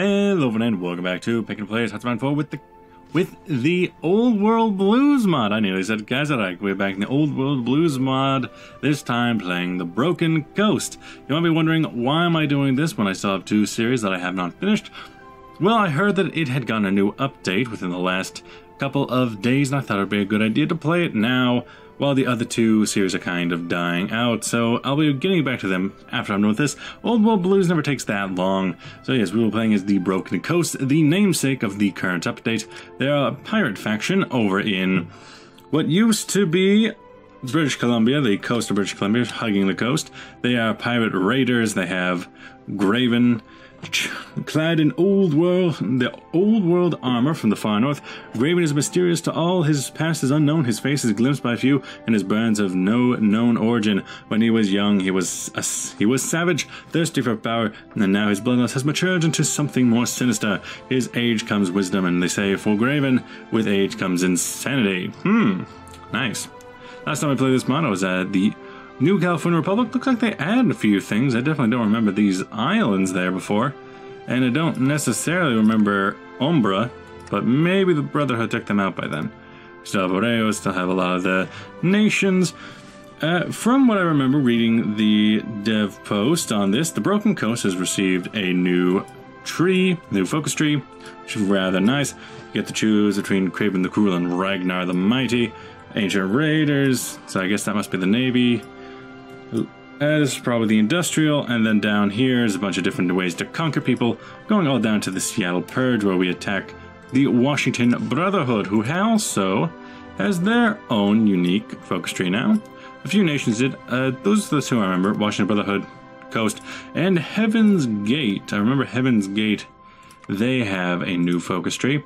Hello and welcome back to Picking Players Hotspot 4 with the Old World Blues mod. I nearly said Kazarek. We're back in the Old World Blues mod, this time playing the Broken Coast. You might be wondering, why am I doing this when I still have two series that I have not finished? Well, I heard that it had gotten a new update within the last couple of days, and I thought it would be a good idea to play it now while the other two series are kind of dying out. So I'll be getting back to them after I'm done with this. Old World Blues never takes that long. So yes, we were playing as the Broken Coast, the namesake of the current update. They're a pirate faction over in what used to be British Columbia, the coast of British Columbia, hugging the coast. They are pirate raiders. They have Graven, clad in the old world armor from the far north. Graven is mysterious to all, his past is unknown, his face is glimpsed by few, and his burns of no known origin. When he was young, he was savage, thirsty for power, and now his bloodlust has matured into something more sinister. His age comes wisdom, and they say, for Graven, with age comes insanity. Nice. Last time I played this mod, I was at the New California Republic. Looks like they added a few things. I definitely don't remember these islands there before. And I don't necessarily remember Umbra, but maybe the Brotherhood took them out by then. Still have Oreo, still have a lot of the nations. From what I remember reading the dev post on this, the Broken Coast has received a new focus tree, which is rather nice. You get to choose between Craven the Cruel and Ragnar the Mighty. Ancient Raiders, so I guess that must be the Navy. This is probably the Industrial, and then down here is a bunch of different ways to conquer people, going all down to the Seattle Purge, where we attack the Washington Brotherhood, who also has their own unique focus tree now. A few nations did. Those are the two I remember: Washington Brotherhood, Coast, and Heaven's Gate. I remember Heaven's Gate. They have a new focus tree.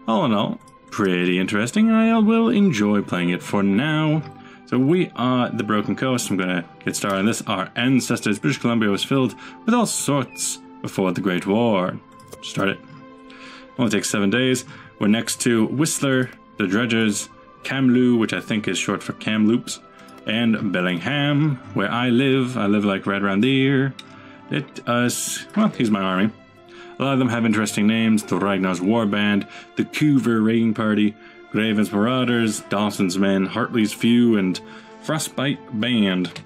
All in all, pretty interesting. I will enjoy playing it for now. So we are the Broken Coast. I'm going to get started on this. Our ancestors, British Columbia, was filled with all sorts before the Great War. Start it. Only takes 7 days. We're next to Whistler, the Dredgers, Kamloo, which I think is short for Kamloops, and Bellingham, where I live. I live like right around there. Well, here's my army. A lot of them have interesting names: the Ragnar's War Band, the Hoover Raiding Party, Graven's Marauders, Dawson's Men, Hartley's Few, and Frostbite Band.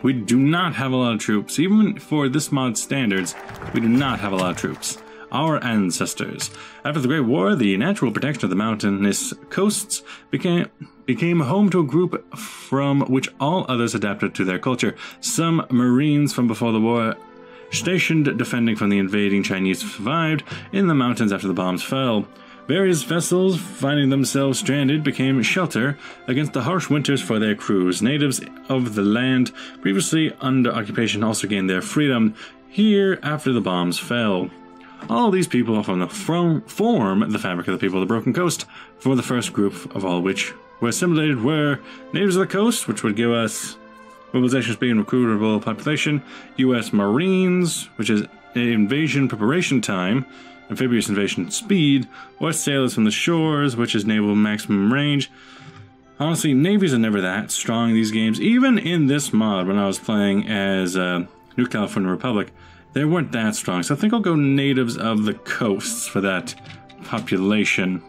We do not have a lot of troops. Even for this mod's standards, we do not have a lot of troops. Our ancestors. After the Great War, the natural protection of the mountainous coasts became home to a group from which all others adapted to their culture. Some Marines from before the war, stationed defending from the invading Chinese, survived in the mountains after the bombs fell. Various vessels, finding themselves stranded, became shelter against the harsh winters for their crews. Natives of the land previously under occupation also gained their freedom here after the bombs fell. All these people form the fabric of the people of the Broken Coast, for the first group of all which were assimilated were natives of the coast, which would give us mobilization speed and recruitable population, U.S. Marines, which is invasion preparation time, amphibious invasion speed, or sailors from the shores, which is naval maximum range. Honestly, navies are never that strong in these games. Even in this mod, when I was playing as New California Republic, they weren't that strong. So I think I'll go natives of the coasts for that population.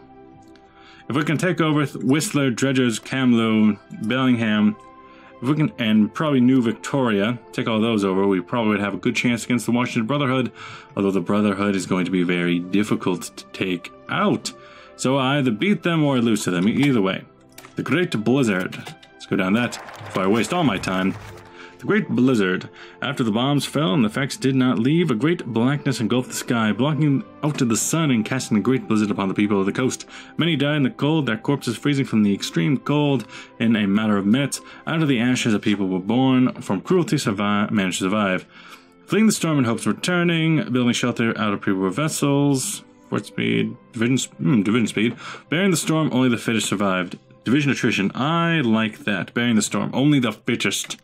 If we can take over Whistler, Dredgers, Kamloo, Bellingham, if we can, and probably New Victoria, take all those over, we probably would have a good chance against the Washington Brotherhood, although the Brotherhood is going to be very difficult to take out. So I either beat them or lose to them, either way. The Great Blizzard. Let's go down that before I waste all my time. The Great Blizzard. After the bombs fell and the effects did not leave, a great blackness engulfed the sky, blocking out to the sun and casting a great blizzard upon the people of the coast. Many died in the cold, their corpses freezing from the extreme cold in a matter of minutes. Out of the ashes, a people were born from cruelty, managed to survive. Fleeing the storm in hopes of returning, building shelter out of pre-war vessels, fort speed, division speed. Bearing the storm, only the fittest survived. Division attrition, I like that. Bearing the storm, only the fittest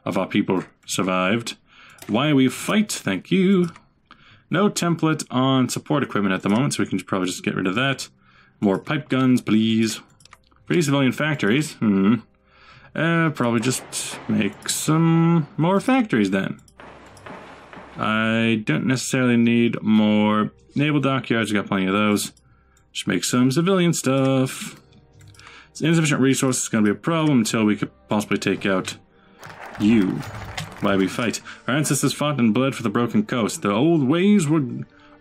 of our people survived. Why we fight, thank you. No template on support equipment at the moment, so we can probably just get rid of that. More pipe guns, please. Free civilian factories. Probably just make some more factories then. I don't necessarily need more naval dockyards. I got plenty of those. Just make some civilian stuff. It's insufficient resources is going to be a problem until we could possibly take out you. Why we fight. Our ancestors fought and bled for the broken coast. The old ways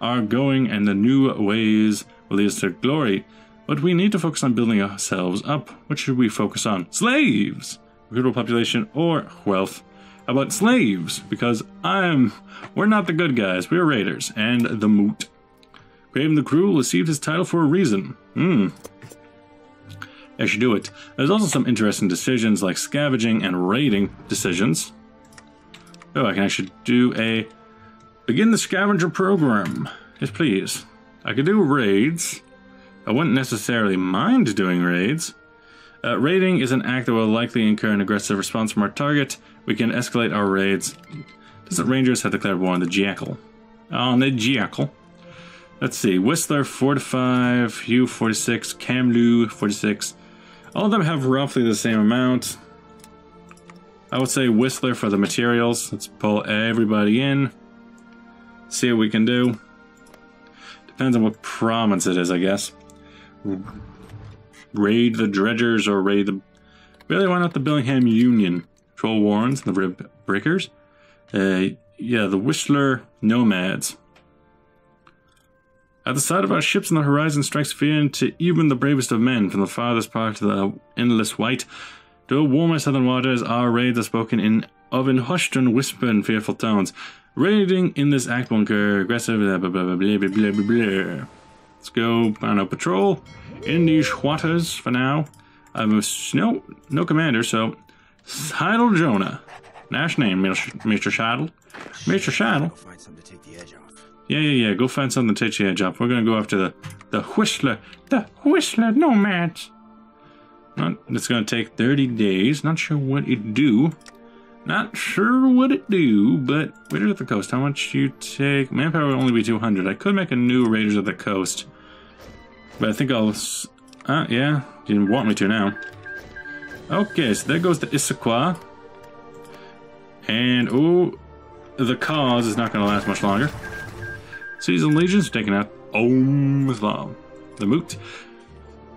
are going and the new ways will lead us to glory. But we need to focus on building ourselves up. What should we focus on? Slaves! Recruitable population or wealth. How about slaves? Because we're not the good guys. We're raiders. And the moot. Graven the Cruel received his title for a reason. I should do it. There's also some interesting decisions like scavenging and raiding decisions. Oh, I can actually do a begin the scavenger program. Yes, please. I could do raids. I wouldn't necessarily mind doing raids. Raiding is an act that will likely incur an aggressive response from our target. We can escalate our raids. Doesn't Rangers have declared war on the Jackal? On the Jackal. Let's see. Whistler 4-5, Hugh 46, Kamlu 46. All of them have roughly the same amount. I would say Whistler for the materials. Let's pull everybody in. See what we can do. Depends on what province it is, I guess. Raid the Dredgers or raid the... Really, why not the Billingham Union? Troll Warrens, the Rib Breakers. Yeah, the Whistler Nomads. At the sight of our ships on the horizon strikes fear into even the bravest of men, from the farthest part of the endless white to warmer southern waters. Our raids are spoken of in hushed and whisper in fearful tones. Raiding in this act will incur aggressive blah blah blah blah blah blah blah blah. Let's go on a patrol in these waters for now. I'm no commander, so Heidel Jonah. Nash name, Mr. Shaddle. Mr. Shaddle. Yeah. Go find something to take the edge off. We're gonna go after the Whistler. The Whistler Nomads. It's gonna take 30 days. Not sure what it do. Not sure what it do, but Raiders of the Coast. How much you take? Manpower will only be 200. I could make a new Raiders of the Coast, but I think I'll. Yeah, you didn't want me to now. Okay, so there goes the Issaquah. And oh, the cause is not going to last much longer. Season Legions taking out Islam. The Moot.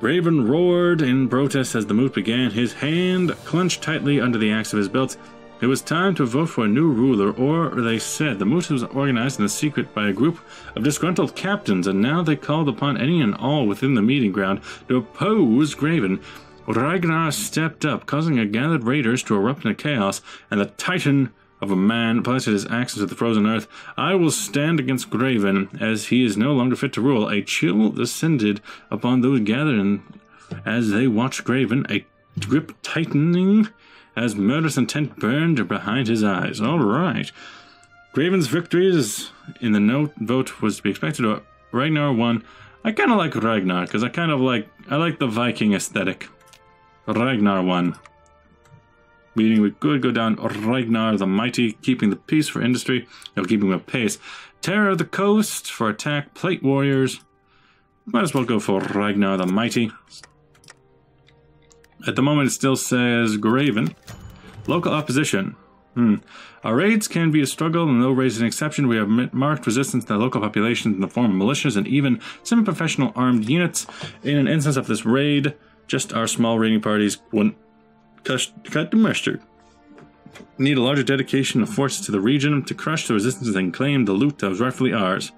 Raven roared in protest as the Moot began, his hand clenched tightly under the axe of his belt. It was time to vote for a new ruler, or they said. The Moot was organized in the secret by a group of disgruntled captains, and now they called upon any and all within the meeting ground to oppose Graven. Ragnar stepped up, causing a gathered raiders to erupt into chaos, and the Titan of a man planted his axe into the frozen earth. I will stand against Graven, as he is no longer fit to rule. A chill descended upon those gathered, and as they watched Graven, a grip tightening as murderous intent burned behind his eyes. All right. Graven's victories in the vote was to be expected. Ragnar won. I kind of like Ragnar, because I like the Viking aesthetic. Ragnar won. Meaning we could go down Ragnar the Mighty, keeping the peace for industry, keeping the pace. Terror of the Coast for attack, Plate Warriors. Might as well go for Ragnar the Mighty. At the moment it still says Graven. Local opposition. Our raids can be a struggle, and no raid is an exception. We have marked resistance to the local population in the form of militias and even semi-professional armed units. In an instance of this raid, just our small raiding parties wouldn't cut the mustard. Need a larger dedication of forces to the region to crush the resistance and claim the loot that was rightfully ours.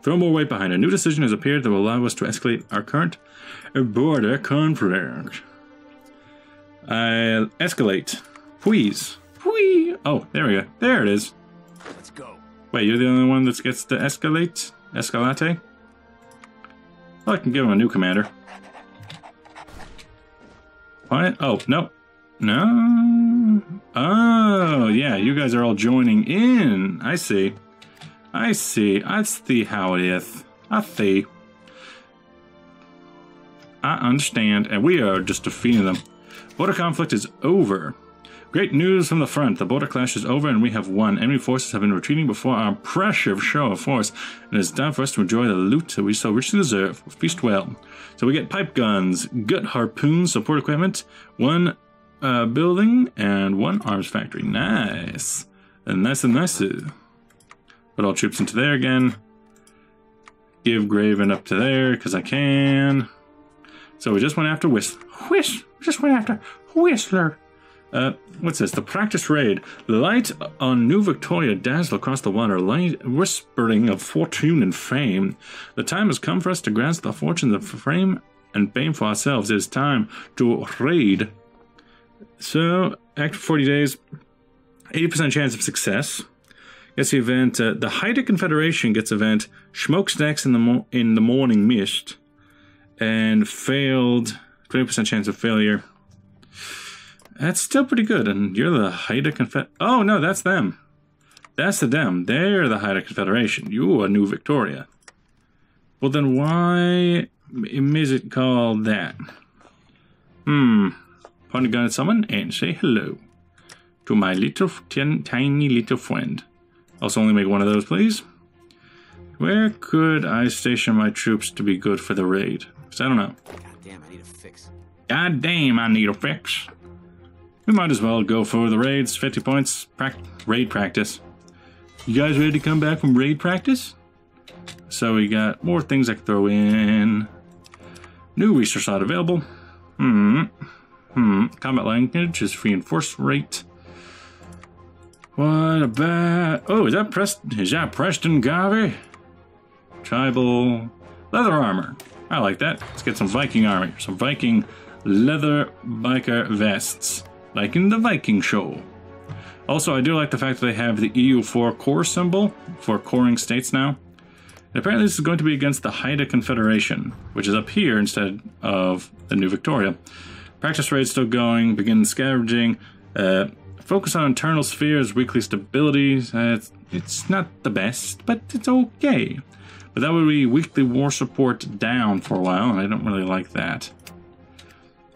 Throw more weight behind. A new decision has appeared that will allow us to escalate our current border conflict. Escalate. Please. Oh, there we go. There it is. Let's go. Wait, you're the only one that gets to escalate? Escalate? Well, I can give him a new commander. What? Oh, no. No. Oh, yeah, you guys are all joining in. I see. I see how it is. I see. I understand, and we are just defeating them. Border conflict is over. Great news from the front. The border clash is over and we have won. Enemy forces have been retreating before our impressive show of force, and it is time for us to enjoy the loot that we so richly deserve. Feast well. So we get pipe guns, gut harpoons, support equipment, one building, and one arms factory. Nice. And nice and nice. Put all troops into there again. Give Graven up to there, because I can. So we just went after Whistler. What's this? The practice raid. Light on New Victoria dazzle across the water, light whispering of fortune and fame. The time has come for us to grasp the fortunes of fame and fame for ourselves. It is time to raid. So, after 40 days, 80% chance of success. Gets the event, the Haida Confederation gets event, smokestacks in the morning mist, and failed, 20% chance of failure. That's still pretty good, and you're the Haida Confederation. Oh, no, that's them. That's the them. They're the Haida Confederation. You are New Victoria. Well, then why is it called that? Point a gun at someone and say hello to my little, tiny little friend. Also, only make one of those, please. Where could I station my troops to be good for the raid? Because I don't know. God damn, I need a fix. God damn, I need a fix. We might as well go for the raids. 50 points. Raid practice. You guys ready to come back from raid practice? So we got more things I can throw in. New research slot available. Combat language is reinforced rate. What about... Oh, is that Preston Garvey? Tribal leather armor. I like that. Let's get some Viking armor. Some Viking leather biker vests. Like in the Viking show. Also, I do like the fact that they have the EU4 core symbol for coring states now. And apparently this is going to be against the Haida Confederation, which is up here instead of the New Victoria. Practice raid still going. Begin scavenging. Focus on internal spheres, weekly stability. It's not the best, but it's okay. But that would be weekly war support down for a while, and I don't really like that.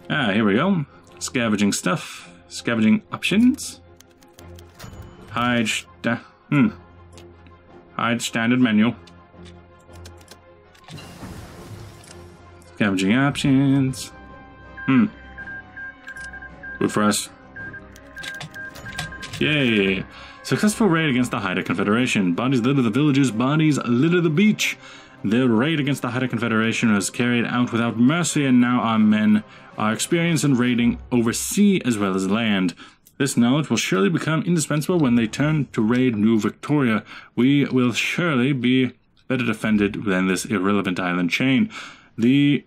Here we go. Scavenging stuff. Scavenging options. Hide standard menu. Scavenging options. Good for us. Yay! Successful raid against the Haida Confederation. Bodies litter the villages, bodies litter the beach. The raid against the Haida Confederation was carried out without mercy, and now our men are experienced in raiding over sea as well as land. This knowledge will surely become indispensable when they turn to raid New Victoria. We will surely be better defended than this irrelevant island chain. The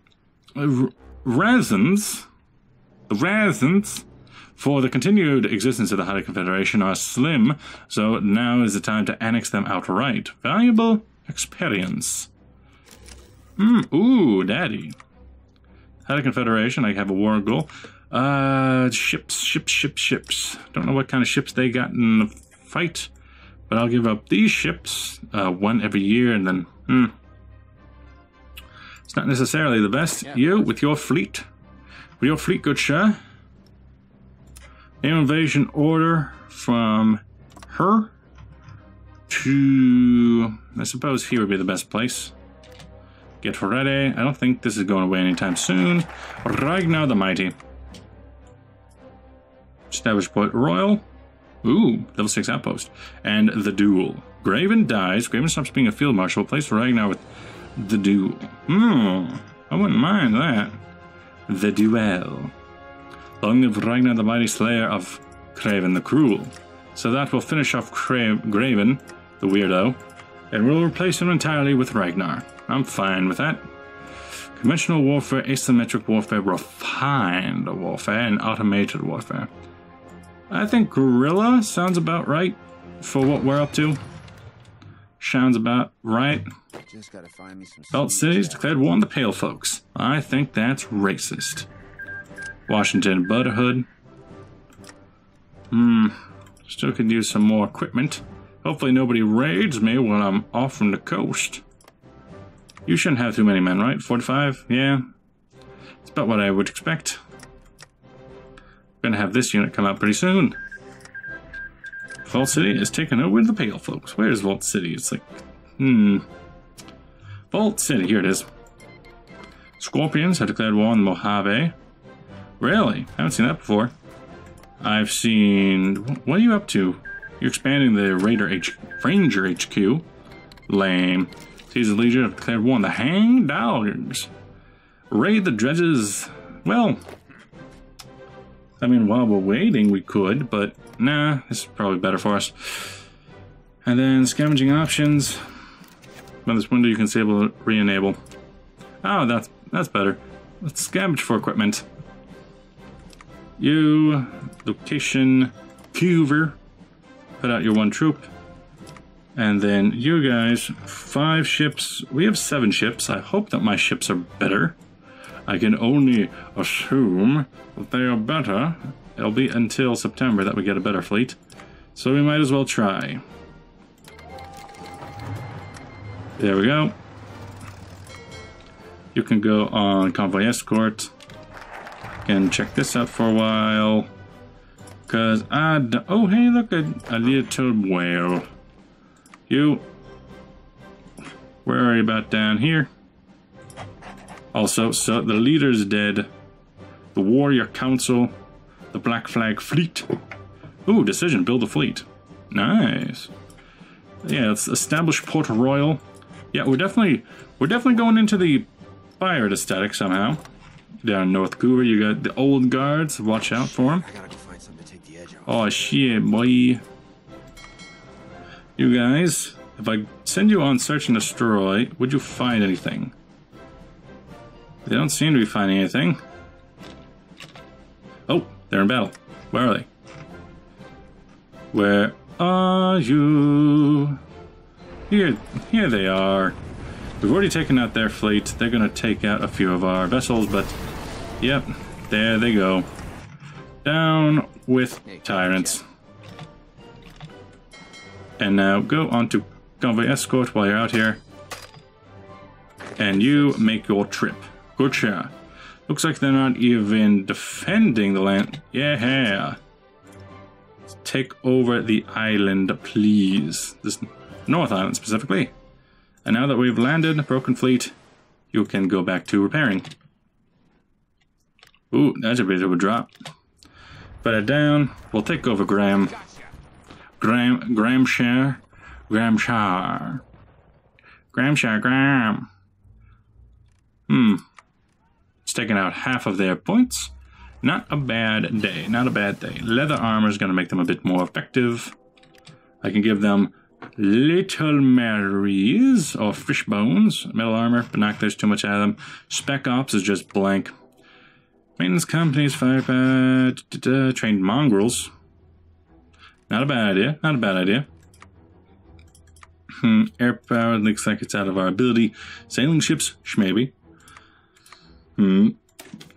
raisins for the continued existence of the Haida Confederation are slim, so now is the time to annex them outright. Valuable experience. Ooh, daddy. Haida Confederation, I have a war goal. Ships. Don't know what kind of ships they got in the fight, but I'll give up these ships, one every year, and then, It's not necessarily the best. Yeah. You, with your fleet. With your fleet, good sir. Invasion order from her to... I suppose here would be the best place. Get ready. I don't think this is going away anytime soon. Ragnar the Mighty. Establish Point Royal. Ooh, level 6 outpost. And the duel. Graven dies. Graven stops being a field marshal. Place Ragnar with the duel. I wouldn't mind that. The duel. Long live Ragnar the Mighty, Slayer of Craven the Cruel. So that will finish off Graven, the weirdo, and we'll replace him entirely with Ragnar. I'm fine with that. Conventional warfare, asymmetric warfare, refined warfare, and automated warfare. I think guerrilla sounds about right for what we're up to. Sounds about right. Just gotta find me some Belt cities declared war on the Pale Folks. I think that's racist. Washington Brotherhood. Still could use some more equipment. Hopefully nobody raids me while I'm off from the coast. You shouldn't have too many men, right? 45? Yeah. It's about what I would expect. Gonna have this unit come out pretty soon. Vault City is taken over the Pale Folks. Where's Vault City? It's like, Vault City, here it is. Scorpions have declared war on the Mojave. Really? I haven't seen that before. I've seen... What are you up to? You're expanding the Ranger HQ. Lame. Caesar's Legion have declared war on the hang dogs. Raid the dredges. Well, I mean, while we're waiting, we could, but nah, this is probably better for us. And then scavenging options. By this window, you can disable re-enable. Oh, that's better. Let's scavenge for equipment. You, location, Hoover. Put out your 1 troop. And then you guys, 5 ships. We have 7 ships. I hope that my ships are better. I can only assume that they are better. It'll be until September that we get a better fleet. So we might as well try. There we go. You can go on convoy escort. Can check this out for a while. Cause oh hey, look at a little whale. You, where are you about down here? Also, so the leader's dead. The Warrior Council, the Black Flag Fleet. Ooh, decision, build a fleet. Nice. Yeah, let's establish Port Royal. Yeah, we're definitely going into the pirate aesthetic somehow. Down in North Hoover, you got the old guards. Watch out for them. I gotta go find something to take the edge off. Oh shit, boy. You guys, if I send you on search and destroy, would you find anything? They don't seem to be finding anything. Oh, they're in battle. Where are they? Where are you? Here they are. We've already taken out their fleet. They're gonna take out a few of our vessels, but yep, there they go. Down with tyrants. And now go on to convoy escort while you're out here. And you make your trip. Good shot. Looks like they're not even defending the land. Yeah. Let's take over the island, please. This North Island specifically. And now that we've landed, broken fleet, you can go back to repairing. Ooh, that's a bit of a drop. Put it down. We'll take over Gramshire. It's taking out half of their points. Not a bad day. Not a bad day. Leather armor is going to make them a bit more effective. I can give them Little Marys or fish bones. Metal armor, binoculars, too much out of them. Spec ops is just blank. Maintenance companies, firepower, trained mongrels. Not a bad idea. Not a bad idea. Air power looks like it's out of our ability. Sailing ships, maybe.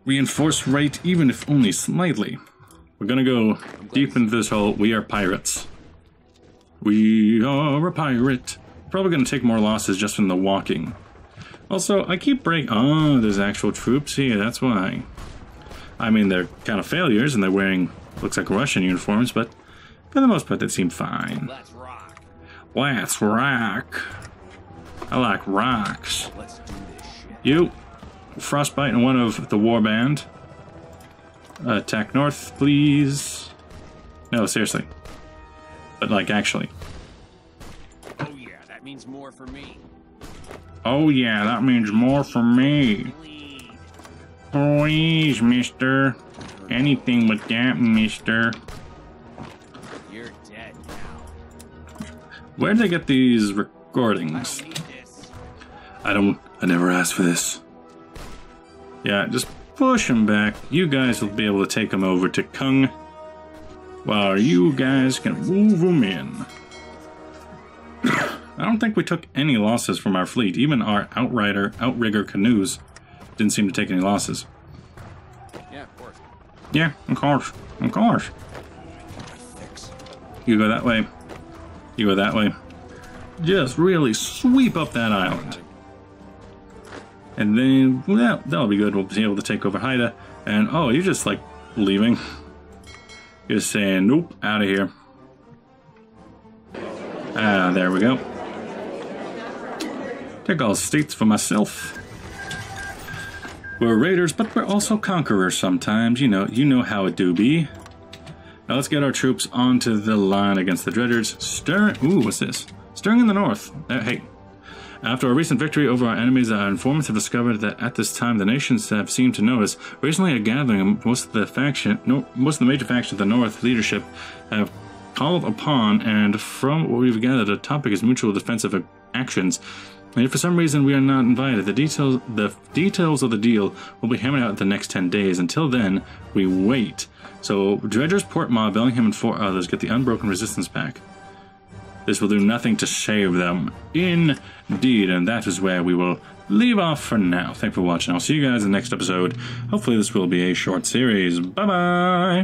Reinforce rate, even if only slightly. We're gonna go deep into this hole. We are pirates. We are a pirate. Probably gonna take more losses just from the walking. Also, I keep breaking. Oh, there's actual troops here. That's why. I mean, they're kind of failures, and they're wearing looks like Russian uniforms, but for the most part, they seem fine. Let's rock. Let's rock. I like rocks. Let's do this shit. You, Frostbite and one of the warband. Attack north, please. No, seriously. But like, actually. Oh yeah, that means more for me. Oh yeah, that means more for me. Please, mister. Anything but that, mister. You're dead now. Where'd they get these recordings? I never asked for this. Yeah, just push them back. You guys will be able to take them over to Kung, while you guys can move them in. I don't think we took any losses from our fleet. Even our outrigger canoes didn't seem to take any losses. Yeah, of course. Yeah, of course. Of course. You go that way. You go that way. Just really sweep up that island. And then, well, that'll be good. We'll be able to take over Haida. And, oh, you're just, like, leaving. You're just saying, nope, out of here. Ah, there we go. Take all states for myself. We're raiders, but we're also conquerors sometimes. You know how it do be. Now let's get our troops onto the line against the Dredgers. Ooh, what's this? Stirring in the north. Hey. After a recent victory over our enemies, our informants have discovered that at this time the nations have seemed to notice. Recently, a gathering of most of the major factions of the North leadership have called upon, and from what we've gathered, the topic is mutual defensive actions. And if for some reason we are not invited, the details of the deal will be hammered out in the next 10 days. Until then, we wait. So, Dredgers, Portma, Bellingham, and 4 others get the unbroken resistance back. This will do nothing to save them. Indeed, and that is where we will leave off for now. Thanks for watching. I'll see you guys in the next episode. Hopefully this will be a short series. Bye-bye!